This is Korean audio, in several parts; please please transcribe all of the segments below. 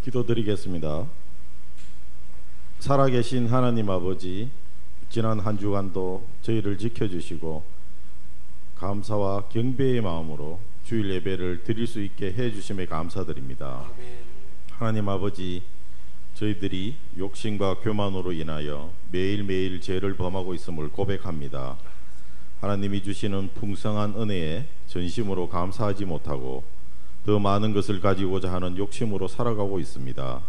기도드리겠습니다. 살아계신 하나님 아버지, 지난 한 주간도 저희를 지켜주시고 감사와 경배의 마음으로 주일 예배를 드릴 수 있게 해주심에 감사드립니다. 아멘. 하나님 아버지, 저희들이 욕심과 교만으로 인하여 매일매일 죄를 범하고 있음을 고백합니다. 하나님이 주시는 풍성한 은혜에 전심으로 감사하지 못하고 더 많은 것을 가지고자 하는 욕심으로 살아가고 있습니다.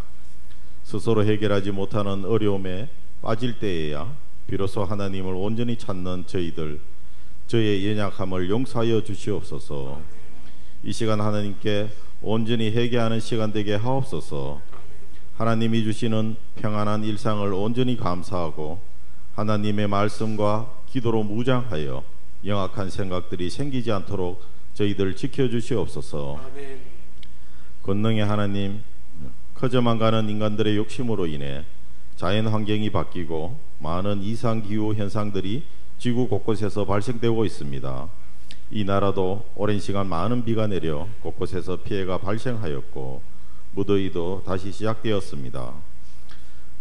스스로 해결하지 못하는 어려움에 빠질 때에야 비로소 하나님을 온전히 찾는 저의 연약함을 용서하여 주시옵소서. 이 시간 하나님께 온전히 회개하는 시간 되게 하옵소서. 하나님이 주시는 평안한 일상을 온전히 감사하고 하나님의 말씀과 기도로 무장하여 영악한 생각들이 생기지 않도록 저희들 지켜주시옵소서. 아멘. 권능의 하나님, 커져만 가는 인간들의 욕심으로 인해 자연 환경이 바뀌고 많은 이상기후 현상들이 지구 곳곳에서 발생되고 있습니다. 이 나라도 오랜 시간 많은 비가 내려 곳곳에서 피해가 발생하였고 무더위도 다시 시작되었습니다.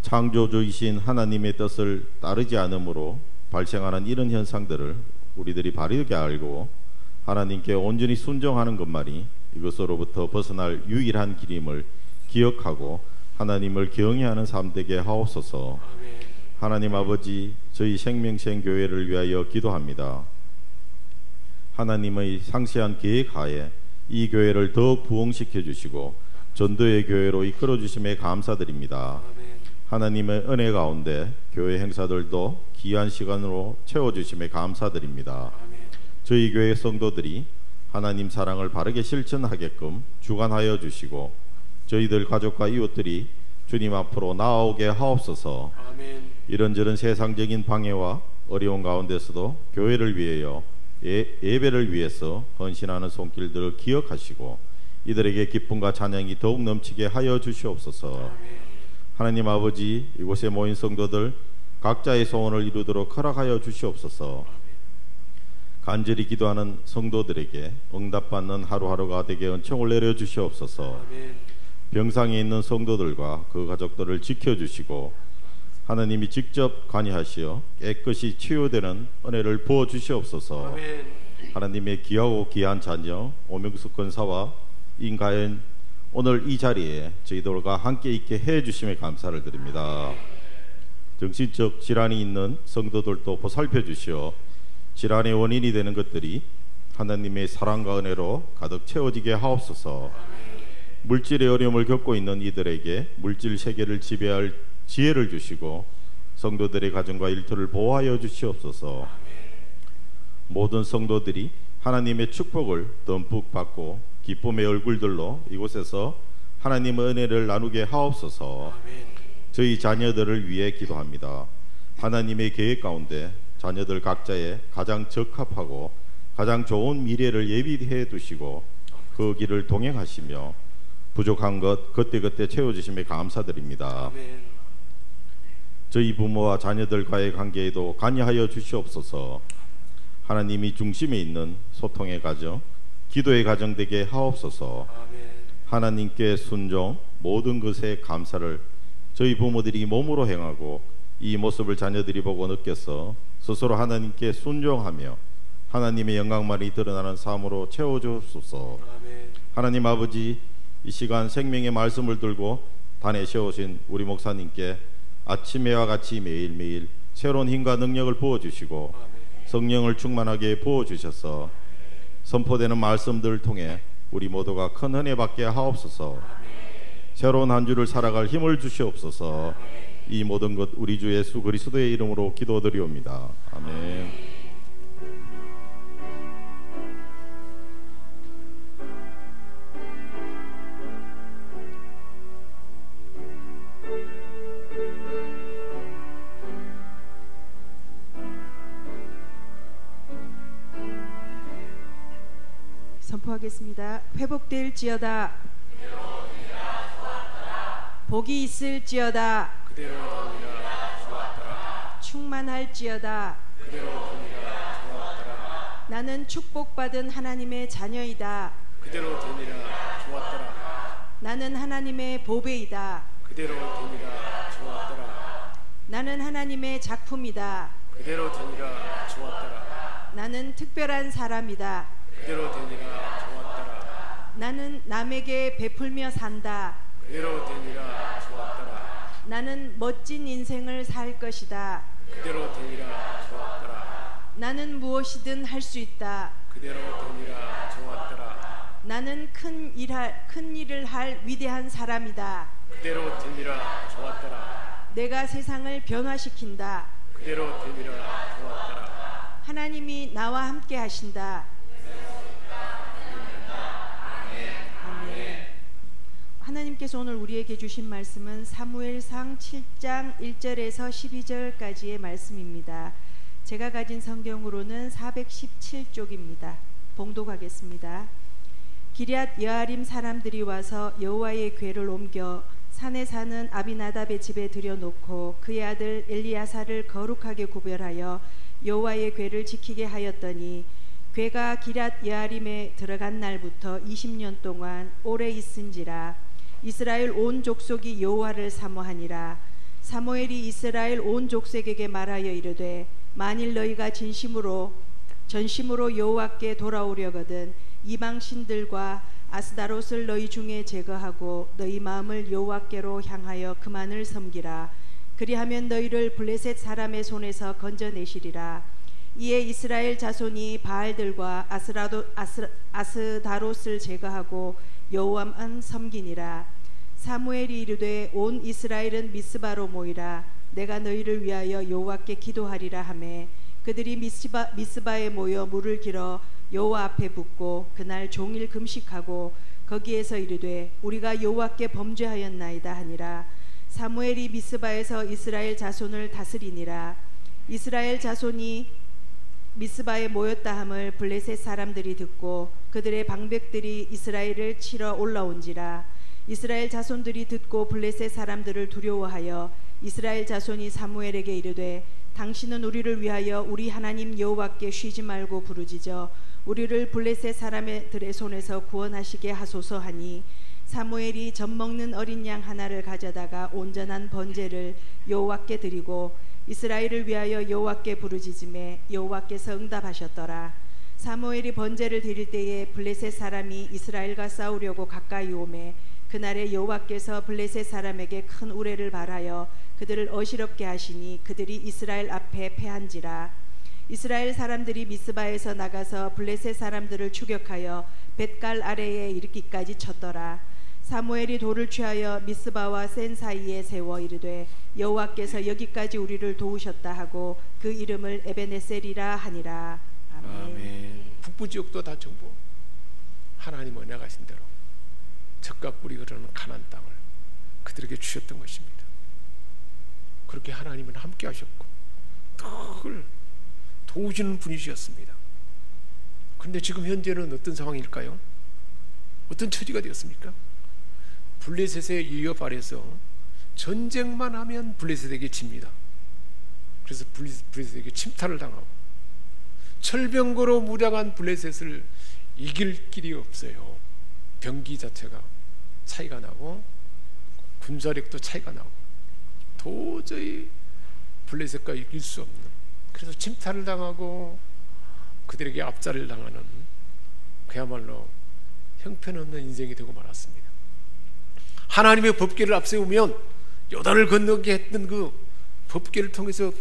창조주이신 하나님의 뜻을 따르지 않으므로 발생하는 이런 현상들을 우리들이 바르게 알고 하나님께 온전히 순종하는 것만이 이것으로부터 벗어날 유일한 길임을 기억하고 하나님을 경외하는 삶 되게 하옵소서. 아멘. 하나님 아버지, 저희 생명생 교회를 위하여 기도합니다. 하나님의 상세한 계획 하에 이 교회를 더욱 부흥시켜 주시고 전도의 교회로 이끌어 주심에 감사드립니다. 아멘. 하나님의 은혜 가운데 교회 행사들도 귀한 시간으로 채워주심에 감사드립니다. 아멘. 저희 교회 성도들이 하나님 사랑을 바르게 실천하게끔 주관하여 주시고 저희들 가족과 이웃들이 주님 앞으로 나아오게 하옵소서. 아멘. 이런저런 세상적인 방해와 어려운 가운데서도 교회를 위하여 예배를 위해서 헌신하는 손길들을 기억하시고 이들에게 기쁨과 찬양이 더욱 넘치게 하여 주시옵소서. 아멘. 하나님 아버지, 이곳에 모인 성도들 각자의 소원을 이루도록 허락하여 주시옵소서. 간절히 기도하는 성도들에게 응답받는 하루하루가 되게 은총을 내려 주시옵소서. 아멘. 병상에 있는 성도들과 그 가족들을 지켜주시고 하나님이 직접 관여하시어 깨끗이 치유되는 은혜를 부어 주시옵소서. 아멘. 하나님의 귀하고 귀한 자녀 오명숙 권사와 인가연 오늘 이 자리에 저희들과 함께 있게 해 주심에 감사를 드립니다. 정신적 질환이 있는 성도들도 보살펴 주시어 질환의 원인이 되는 것들이 하나님의 사랑과 은혜로 가득 채워지게 하옵소서. 물질의 어려움을 겪고 있는 이들에게 물질 세계를 지배할 지혜를 주시고 성도들의 가정과 일터를 보호하여 주시옵소서. 모든 성도들이 하나님의 축복을 듬뿍 받고 기쁨의 얼굴들로 이곳에서 하나님의 은혜를 나누게 하옵소서. 저희 자녀들을 위해 기도합니다. 하나님의 계획 가운데 자녀들 각자의 가장 적합하고 가장 좋은 미래를 예비해 두시고 그 길을 동행하시며 부족한 것 그때그때 채워주심에 감사드립니다. 아멘. 저희 부모와 자녀들과의 관계에도 관여하여 주시옵소서. 하나님이 중심에 있는 소통의 가정, 기도의 가정 되게 하옵소서. 아멘. 하나님께 순종, 모든 것에 감사를 저희 부모들이 몸으로 행하고 이 모습을 자녀들이 보고 느껴서 스스로 하나님께 순종하며 하나님의 영광만이 드러나는 삶으로 채워주소서. 아멘. 하나님 아버지, 이 시간 생명의 말씀을 들고 단에 세우신 우리 목사님께 아침에와 같이 매일매일 새로운 힘과 능력을 부어주시고 성령을 충만하게 부어주셔서 선포되는 말씀들을 통해 우리 모두가 큰 은혜 받게 하옵소서. 새로운 한 주를 살아갈 힘을 주시옵소서. 이 모든 것 우리 주 예수 그리스도의 이름으로 기도드리옵니다. 아멘. 선포하겠습니다. 회복될지어다. 복이 있을지어다. 충만할지어다. 나는 축복받은 하나님의 자녀이다. 그대로 되니라. 좋았더라. 나는 하나님의 보배이다. 그대로 되니라 좋았더라. 나는 하나님의 작품이다. 그대로 되니라 좋았더라. 나는 특별한 사람이다. 그대로 되니라 좋았더라. 나는 남에게 베풀며 산다. 그대로 되니라 좋았더라. 나는 멋진 인생을 살 것이다. 그대로 되니라 좋았더라. 나는 무엇이든 할 수 있다. 그대로 되니라 좋았더라. 나는 큰 일을 할 위대한 사람이다. 그대로 되니라 좋았더라. 내가 세상을 변화시킨다. 그대로 되니라 좋았더라. 하나님이 나와 함께 하신다. 아멘. 하나님께서 오늘 우리에게 주신 말씀은 사무엘상 7장 1절에서 12절까지의 말씀입니다. 제가 가진 성경으로는 417쪽입니다. 봉독하겠습니다. 기럇 여아림 사람들이 와서 여호와의 궤를 옮겨 산에 사는 아비나답의 집에 들여놓고 그의 아들 엘리야사를 거룩하게 구별하여 여호와의 궤를 지키게 하였더니 궤가 기럇 여아림에 들어간 날부터 20년 동안 오래 있은지라. 이스라엘 온 족속이 여호와를 사모하니라. 사무엘이 이스라엘 온 족속에게 말하여 이르되 만일 너희가 전심으로 여호와께 돌아오려거든 이방 신들과 아스다롯을 너희 중에 제거하고 너희 마음을 여호와께로 향하여 그만을 섬기라. 그리하면 너희를 블레셋 사람의 손에서 건져내시리라. 이에 이스라엘 자손이 바알들과 아스다롯을 제거하고 여호와만 섬기니라. 사무엘이 이르되 온 이스라엘은 미스바로 모이라. 내가 너희를 위하여 여호와께 기도하리라 하매 그들이 미스바에 모여 물을 길어 여호와 앞에 붓고 그날 종일 금식하고 거기에서 이르되 우리가 여호와께 범죄하였나이다 하니라. 사무엘이 미스바에서 이스라엘 자손을 다스리니라. 이스라엘 자손이 미스바에 모였다 함을 블레셋 사람들이 듣고 그들의 방백들이 이스라엘을 치러 올라온지라. 이스라엘 자손들이 듣고 블레셋 사람들을 두려워하여 이스라엘 자손이 사무엘에게 이르되 당신은 우리를 위하여 우리 하나님 여호와께 쉬지 말고 부르짖어 우리를 블레셋 사람들의 손에서 구원하시게 하소서 하니 사무엘이 젖먹는 어린 양 하나를 가져다가 온전한 번제를 여호와께 드리고 이스라엘을 위하여 여호와께 부르짖음에 여호와께서 응답하셨더라. 사무엘이 번제를 드릴 때에 블레셋 사람이 이스라엘과 싸우려고 가까이 오매 그날에 여호와께서 블레셋 사람에게 큰 우레를 발하여 그들을 어지럽게 하시니 그들이 이스라엘 앞에 패한지라. 이스라엘 사람들이 미스바에서 나가서 블레셋 사람들을 추격하여 벳갈 아래에 이르기까지 쳤더라. 사무엘이 돌을 취하여 미스바와 센 사이에 세워 이르되 여호와께서 여기까지 우리를 도우셨다 하고 그 이름을 에베네셀이라 하니라. 아멘. 아멘. 북부 지역도 다 전부 하나님 은혜가신 대로 적과 꿀이 흐르는 가나안 땅을 그들에게 주셨던 것입니다. 그렇게 하나님은 함께 하셨고 늘 도우시는 분이셨습니다. 그런데 지금 현재는 어떤 상황일까요? 어떤 처지가 되었습니까? 블레셋의 위협 아래서 전쟁만 하면 블레셋에게 집니다. 그래서 블레셋에게 침탈을 당하고 철병거로 무장한 블레셋을 이길 길이 없어요. 병기 자체가 차이가 나고 군사력도 차이가 나고 도저히 블레셋과 이길 수 없는, 그래서 침탈을 당하고 그들에게 압살을 당하는 그야말로 형편없는 인생이 되고 말았습니다. 하나님의 법궤를 앞세우면 요단을 건너게 했던 그 법궤를 통해서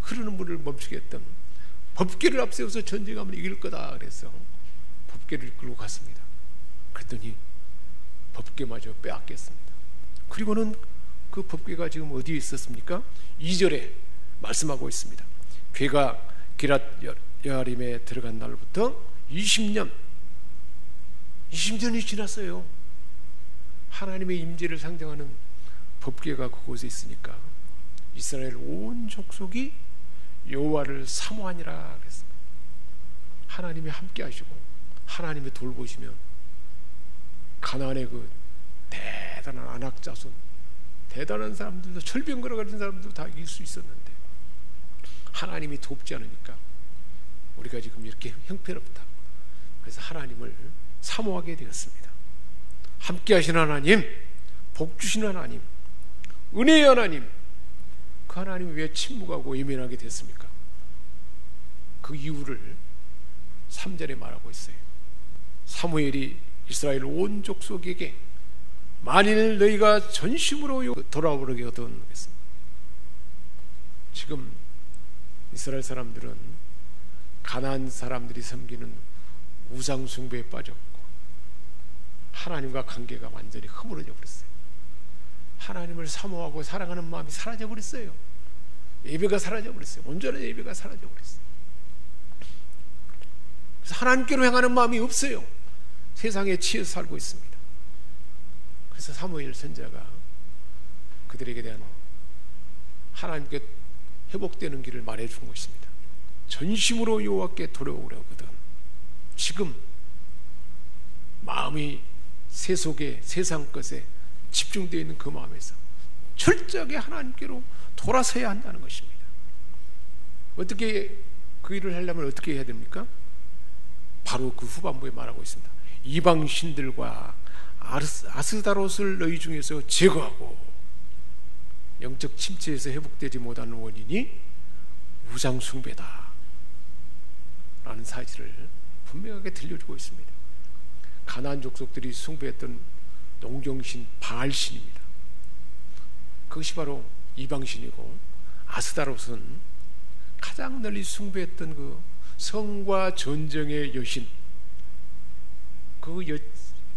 흐르는 물을 멈추게 했던 법궤를 앞세워서 전쟁하면 이길 거다 그래서 법궤를 끌고 갔습니다. 그랬더니 법궤마저 빼앗겼습니다. 그리고는 그 법궤가 지금 어디에 있었습니까? 2절에 말씀하고 있습니다. 궤가 기럇 여아림에 들어간 날부터 20년이 지났어요. 하나님의 임재를 상징하는 법궤가 그곳에 있으니까 이스라엘 온 족속이 여호와를 사모하니라 그랬습니다. 하나님이 함께 하시고 하나님이 돌보시면 가나안의 그 대단한 안악자손, 대단한 사람들도 철병 걸어가는 사람도 다 이길 수 있었는데 하나님이 돕지 않으니까 우리가 지금 이렇게 형편없다. 그래서 하나님을 사모하게 되었습니다. 함께 하시는 하나님, 복 주시는 하나님, 은혜의 하나님, 그 하나님이 왜 침묵하고 예민하게 됐습니까? 그 이유를 3절에 말하고 있어요. 사무엘이 이스라엘 온 족속에게 만일 너희가 전심으로 돌아오려거든. 지금 이스라엘 사람들은 가나안 사람들이 섬기는 우상 숭배에 빠졌고 하나님과 관계가 완전히 허물어져 버렸어요. 하나님을 사모하고 사랑하는 마음이 사라져 버렸어요. 예배가 사라져 버렸어요. 온전한 예배가 사라져 버렸어요. 그래서 하나님께로 향하는 마음이 없어요. 세상에 치여서 살고 있습니다. 그래서 사무엘 선지자가 그들에게 대한 하나님께 회복되는 길을 말해준 것입니다. 전심으로 여호와께 돌아오려거든. 지금 마음이 세속에 세상 것에 집중되어 있는 그 마음에서 철저하게 하나님께로 돌아서야 한다는 것입니다. 어떻게 그 일을 하려면 어떻게 해야 됩니까? 바로 그 후반부에 말하고 있습니다. 이방 신들과 아스다롯을 너희 중에서 제거하고 영적 침체에서 회복되지 못하는 원인이 우상 숭배다 라는 사실을 분명하게 들려주고 있습니다. 가나안 족속들이 숭배했던 농경신 바알신입니다. 그것이 바로 이방신이고, 아스다롯은 가장 널리 숭배했던 그 성과 전쟁의 여신, 그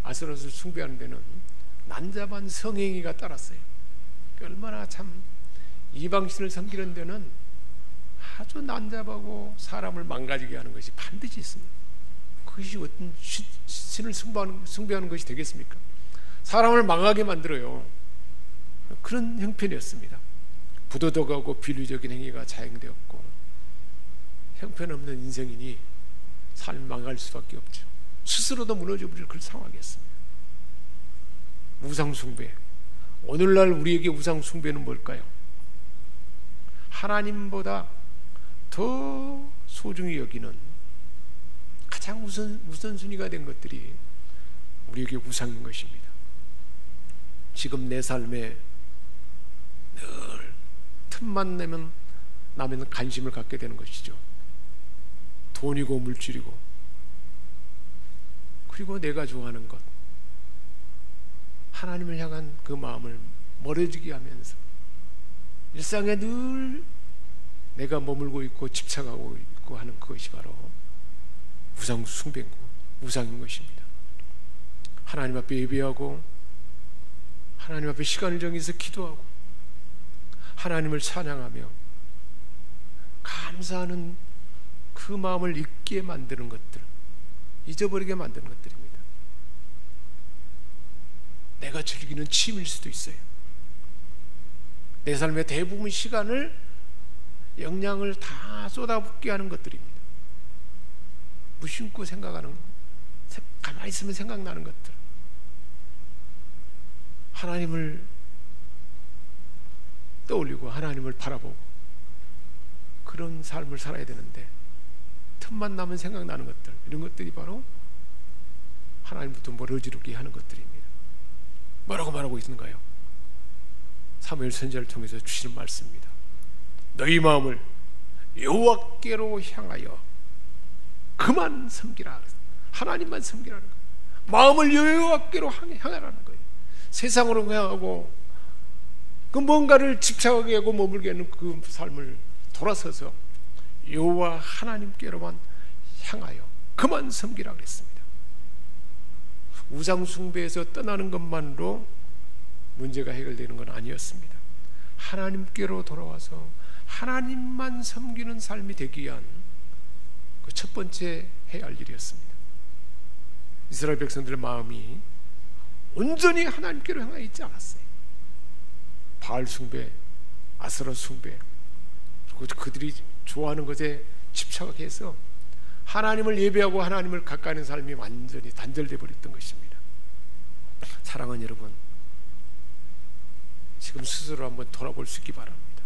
아스다롯을 숭배하는 데는 난잡한 성행위가 따랐어요. 얼마나 참 이방신을 섬기는 데는 아주 난잡하고 사람을 망가지게 하는 것이 반드시 있습니다. 그것이 어떤 신을 숭배하는 것이 되겠습니까? 사람을 망하게 만들어요. 그런 형편이었습니다. 부도덕하고 비律적인 행위가 자행되었고 형편없는 인생이니 삶이 망할 수밖에 없죠. 스스로도 무너져 버릴 그런 상황이었습니다. 우상 숭배. 오늘날 우리에게 우상 숭배는 뭘까요? 하나님보다 더 소중히 여기는 가장 우선순위가 된 것들이 우리에게 우상인 것입니다. 지금 내 삶에 늘 틈만 나면 관심을 갖게 되는 것이죠. 돈이고 물질이고, 그리고 내가 좋아하는 것, 하나님을 향한 그 마음을 멀어지게 하면서 일상에 늘 내가 머물고 있고 집착하고 있고 하는 그것이 바로 우상 숭배고 우상인 것입니다. 하나님 앞에 예배하고 하나님 앞에 시간을 정해서 기도하고 하나님을 찬양하며 감사하는 그 마음을 잊게 만드는 것들, 잊어버리게 만드는 것들입니다. 내가 즐기는 취미일 수도 있어요. 내 삶의 대부분 시간을 영향을 다 쏟아붓게 하는 것들입니다. 무심코 생각하는, 가만히 있으면 생각나는 것들, 하나님을 떠올리고 하나님을 바라보고 그런 삶을 살아야 되는데 틈만 나면 생각나는 것들, 이런 것들이 바로 하나님부터 멀어지게 하는 것들입니다. 뭐라고 말하고 있는가요? 사무엘 선지자를 통해서 주시는 말씀입니다. 너희 마음을 여호와께로 향하여 그만 섬기라. 하나님만 섬기라는 거예요. 마음을 여호와께로 향하라는 거예요. 세상으로 향하고 그 뭔가를 집착하게 하고 머물게 하는 그 삶을 돌아서서 여호와 하나님께로만 향하여 그만 섬기라 그랬습니다. 우상 숭배에서 떠나는 것만으로 문제가 해결되는 건 아니었습니다. 하나님께로 돌아와서 하나님만 섬기는 삶이 되기 위한 그 첫 번째 해야 할 일이었습니다. 이스라엘 백성들의 마음이 온전히 하나님께로 향해 있지 않았어요. 바알 숭배, 아스라 숭배, 그리고 그들이 좋아하는 것에 집착하게 해서 하나님을 예배하고 하나님을 가까이 하는 삶이 완전히 단절되어 버렸던 것입니다. 사랑하는 여러분, 지금 스스로 한번 돌아볼 수 있기 바랍니다.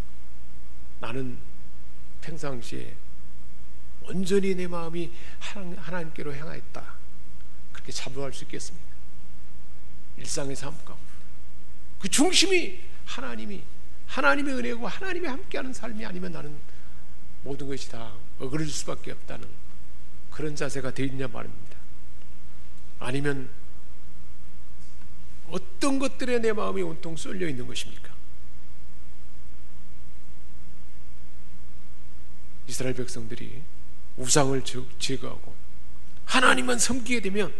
나는 평상시에 온전히 내 마음이 하나님께로 향하였다, 그렇게 자부할 수 있겠습니까? 일상의 삶 가운데 그 중심이 하나님의 은혜고 하나님이 함께하는 삶이 아니면 나는 모든 것이 다 어그러질 수밖에 없다는 그런 자세가 되어 있냐 말입니다. 아니면 어떤 것들에 내 마음이 온통 쏠려 있는 것입니까? 이스라엘 백성들이 우상을 제거하고 하나님만 섬기게 되면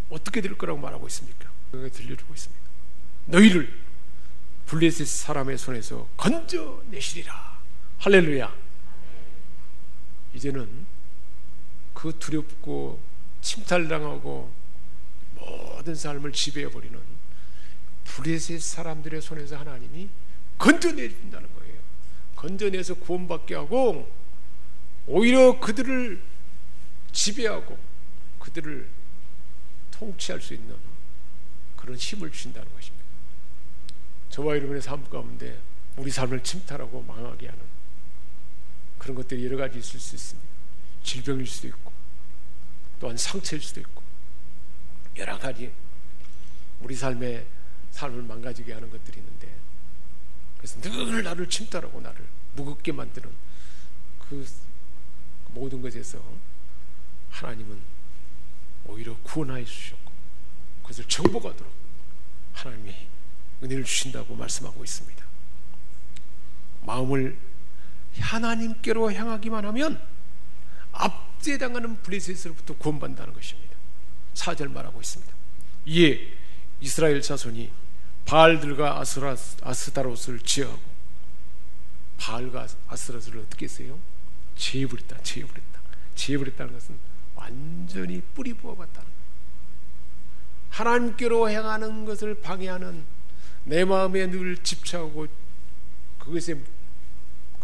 어떻게 될 거라고 말하고 있습니까? 들려주고 있습니다. 너희를 블레셋 사람의 손에서 건져내시리라. 할렐루야. 이제는 그 두렵고 침탈당하고 모든 삶을 지배해버리는 블레셋 사람들의 손에서 하나님이 건져내준다는 거예요. 건져내서 구원받게 하고 오히려 그들을 지배하고 그들을 통치할 수 있는 그런 힘을 주신다는 것입니다. 저와 여러분의 삶 가운데 우리 삶을 침탈하고 망하게 하는 그런 것들이 여러 가지 있을 수 있습니다. 질병일 수도 있고 또한 상처일 수도 있고 여러 가지 우리 삶을 망가지게 하는 것들이 있는데, 그래서 늘 나를 침탈하고 나를 무겁게 만드는 그 모든 것에서 하나님은 오히려 구원하여 주셨고 그것을 정복하도록 하나님이 은혜를 주신다고 말씀하고 있습니다. 마음을 하나님께로 향하기만 하면 압제당하는 블레셋으로부터 구원받는다는 것입니다. 4절 말하고 있습니다. 이에 이스라엘 자손이 바알들과 아스타롯을 제하고, 바알과 아스타롯을 어떻게 했어요? 제해버렸다는 것은 완전히 뿌리 부어봤다는 거예요. 하나님께로 향하는 것을 방해하는, 내 마음에 늘 집착하고 그것에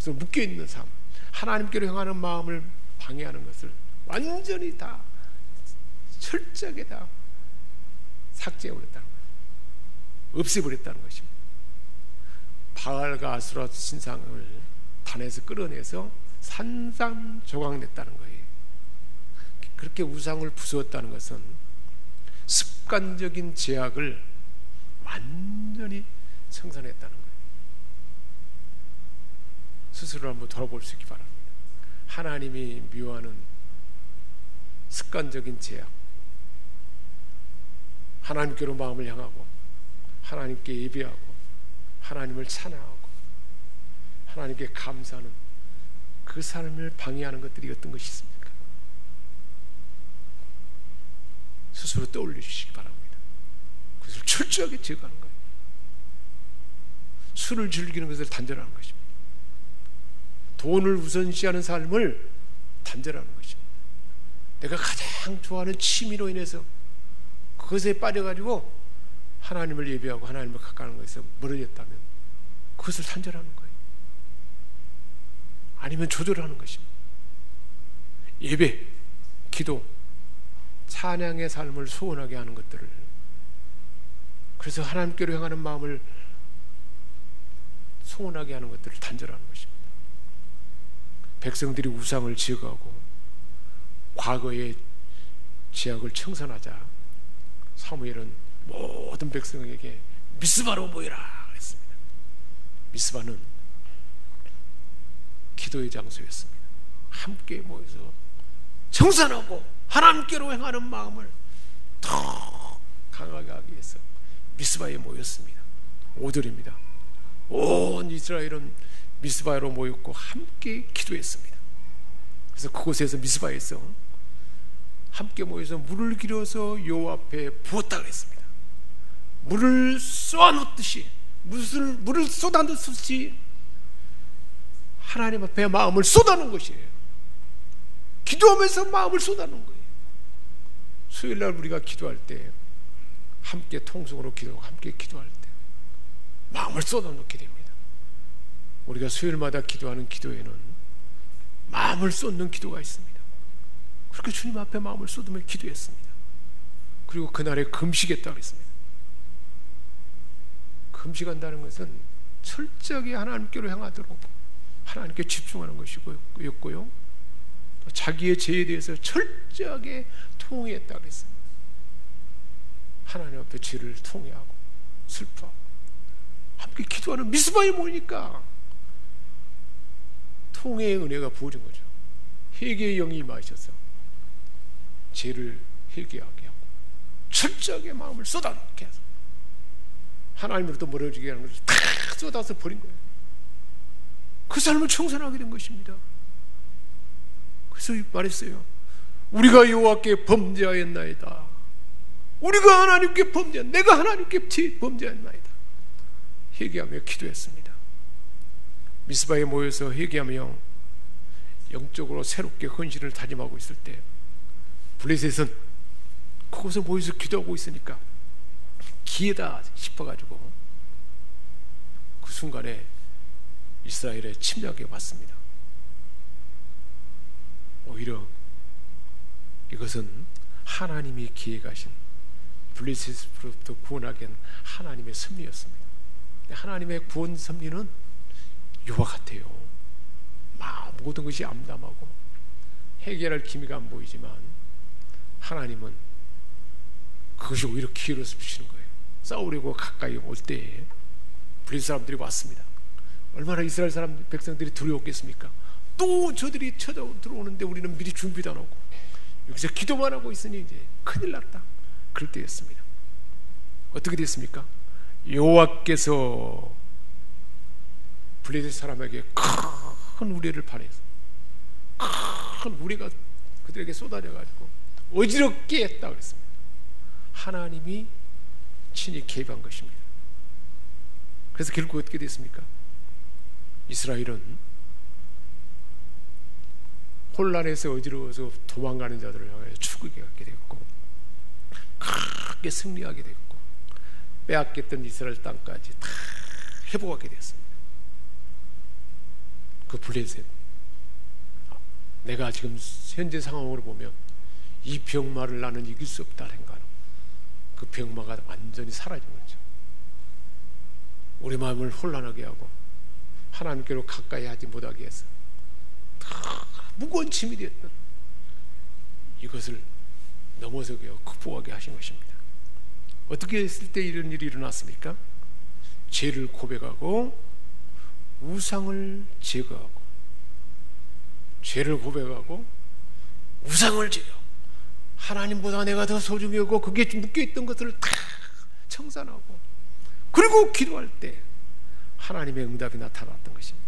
묶여있는 삶, 하나님께로 향하는 마음을 방해하는 것을 완전히 다 철저하게 다 삭제해버렸다는 거예요. 없애버렸다는 것입니다. 바알과 아스타롯 신상을 단에서 끌어내서 산산조각냈다는 거예요. 그렇게 우상을 부수었다는 것은 습관적인 제약을 완전히 청산했다는 거예요. 스스로 한번 돌아볼 수 있기 바랍니다. 하나님이 미워하는 습관적인 제약, 하나님께로 마음을 향하고 하나님께 예배하고 하나님을 찬양하고 하나님께 감사하는 그 삶을 방해하는 것들이 어떤 것이 있습니까? 스스로 떠올려 주시기 바랍니다. 그것을 철저하게 제거하는 거예요. 술을 즐기는 것을 단절하는 것입니다. 돈을 우선시하는 삶을 단절하는 것입니다. 내가 가장 좋아하는 취미로 인해서 그것에 빠져가지고 하나님을 예배하고 하나님을 가까이하는 것에서 멀어졌다면 그것을 단절하는 거예요. 아니면 조절하는 것입니다. 예배, 기도, 찬양의 삶을 소원하게 하는 것들을, 그래서 하나님께로 향하는 마음을 소원하게 하는 것들을 단절하는 것입니다. 백성들이 우상을 제거하고 과거의 죄악을 청산하자 사무엘은 모든 백성에게 미스바로 모이라 했습니다. 미스바는 기도의 장소였습니다. 함께 모여서 청산하고 하나님께로 향하는 마음을 더 강하게 하기 위해서 미스바에 모였습니다. 5절입니다. 온 이스라엘은 미스바로 모였고 함께 기도했습니다. 그래서 그곳에서 미스바에서 함께 모여서 물을 길어서 여호와 앞에 부었다고 했습니다. 물을 쏘아놓듯이, 물을 쏟아놓듯이 하나님 앞에 마음을 쏟아놓은 것이에요. 기도하면서 마음을 쏟아놓은 거예요. 수요일날 우리가 기도할 때 함께 통성으로 기도하고 함께 기도할 때 마음을 쏟아놓게 됩니다. 우리가 수요일마다 기도하는 기도에는 마음을 쏟는 기도가 있습니다. 그렇게 주님 앞에 마음을 쏟으며 기도했습니다. 그리고 그날에 금식했다고 했습니다. 금식한다는 것은 철저하게 하나님께로 향하도록 하나님께 집중하는 것이었고요, 또 자기의 죄에 대해서 철저하게 통회했다고 했습니다. 하나님 앞에 죄를 통회하고 슬퍼하고 함께 기도하는 미스바에 모이니까 통회의 은혜가 부어진 거죠. 회개의 영이 임하셔서 죄를 회개하게 하고 철저하게 마음을 쏟아놓게 해서 하나님으로부터 멀어지게 하는 것을 다 쏟아서 버린 거예요. 그 삶을 청산하게 된 것입니다. 그래서 말했어요. 우리가 여호와께 범죄하였나이다. 우리가 하나님께 내가 하나님께 범죄하였나이다. 회개하며 기도했습니다. 미스바에 모여서 회개하며 영적으로 새롭게 헌신을 다짐하고 있을 때 블레셋은 그곳에 모여서 기도하고 있으니까 기회다 싶어가지고 그 순간에 이스라엘에 침략해 왔습니다. 오히려 이것은 하나님이 기획하신 블레셋으로부터 구원하게 한 하나님의 섭리였습니다. 하나님의 구원 섭리는 이와 같아요. 모든 것이 암담하고 해결할 기미가 안 보이지만 하나님은 그것이 오히려 기회로 쓰시는 거예요. 싸우려고 가까이 올 때에 블레셋 사람들이 왔습니다. 얼마나 이스라엘 사람 백성들이 두려웠겠습니까? 또 저들이 쳐들어오는데 우리는 미리 준비도 안 하고 여기서 기도만 하고 있으니 이제 큰일 났다. 그럴 때였습니다. 어떻게 됐습니까? 여호와께서 블레셋 사람에게 큰 우레를 발해서 큰 우레가 그들에게 쏟아져가지고 어지럽게 했다 그랬습니다. 하나님이 친히 개입한 것입니다. 그래서 결국 어떻게 됐습니까? 이스라엘은 혼란에서 어지러워서 도망가는 자들을 향해 추격하게 됐고 크게 승리하게 됐고 빼앗겼던 이스라엘 땅까지 다 회복하게 됐습니다. 그 블레셋, 내가 지금 현재 상황으로 보면 이 병마를 나는 이길 수 없다 생각하는 그 병마가 완전히 사라진 거죠. 우리 마음을 혼란하게 하고 하나님께로 가까이 하지 못하게 해서 무거운 짐이 되었던 이것을 넘어서게 하고 극복하게 하신 것입니다. 어떻게 했을 때 이런 일이 일어났습니까? 죄를 고백하고 우상을 제거하고 죄를 고백하고 우상을 제거 하나님보다 내가 더 소중하고 그게 묶여있던 것들을 다 청산하고 그리고 기도할 때 하나님의 응답이 나타났던 것입니다.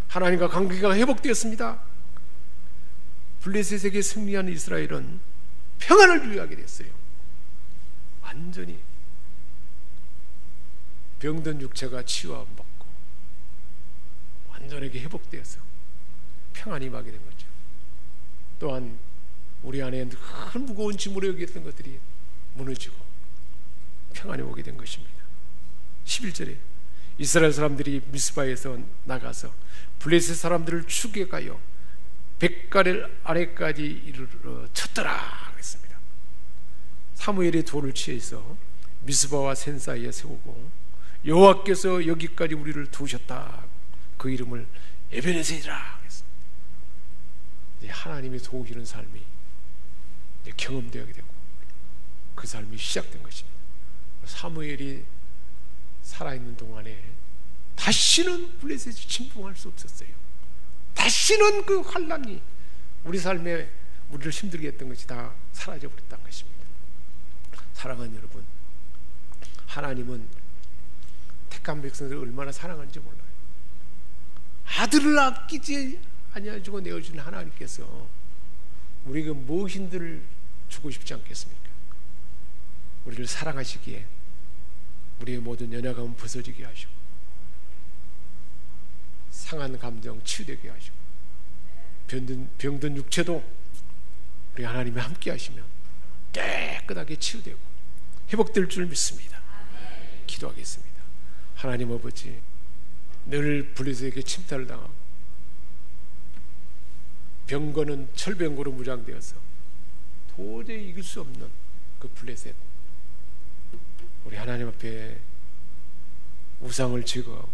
하나님과 관계가 회복되었습니다. 블레셋에게 승리한 이스라엘은 평안을 유지하게 됐어요. 완전히 병든 육체가 치유받고 완전하게 회복되어서 평안이 임하게 된 거죠. 또한 우리 안에 큰 무거운 짐으로 여겼던 것들이 무너지고 평안이 오게 된 것입니다. 11절에 이스라엘 사람들이 미스바에서 나가서 블레셋 사람들을 추격하여 벳가렐 아래까지 이르러 쳤더라 그랬습니다. 사무엘이 돌을 취해서 미스바와 센 사이에 세우고 여호와께서 여기까지 우리를 두셨다. 그 이름을 에베네셀이라 그랬습니다. 하나님이 도우시는 삶이 이제 경험되게 되고 그 삶이 시작된 것입니다. 사무엘이 살아있는 동안에 다시는 블레셋이 침공할 수 없었어요. 다시는 그 환난이 우리 삶에 우리를 힘들게 했던 것이 다 사라져버렸다는 것입니다. 사랑하는 여러분, 하나님은 택한 백성들을 얼마나 사랑하는지 몰라요. 아들을 아끼지 아니하시고 내어주는 하나님께서 우리가 무엇인들을 주고 싶지 않겠습니까? 우리를 사랑하시기에 우리의 모든 연약함은 벗어지게 하시고 상한 감정 치유되게 하시고 병든 육체도 우리 하나님이 함께 하시면 깨끗하게 치유되고 회복될 줄 믿습니다. 기도하겠습니다. 하나님 아버지, 늘 블레셋에게 침탈을 당하고 병거는 철병거로 무장되어서 도저히 이길 수 없는 그 블레셋, 우리 하나님 앞에 우상을 제거하고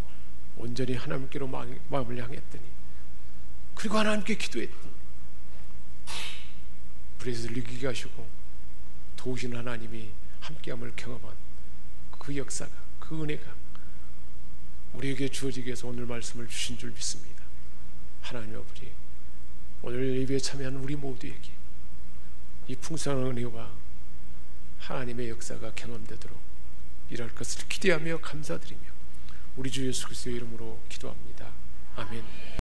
온전히 하나님께로 마음을 향했더니 그리고 하나님께 기도했더니 블레셋을 이기게 하시고 도우시는 하나님이 함께함을 경험한 그 역사가, 그 은혜가 우리에게 주어지기 위해서 오늘 말씀을 주신 줄 믿습니다. 하나님 아버지, 오늘 예배에 참여한 우리 모두에게 이 풍성한 은혜와 하나님의 역사가 경험되도록 일할 것을 기대하며 감사드리며 우리 주 예수 그리스도의 이름으로 기도합니다. 아멘.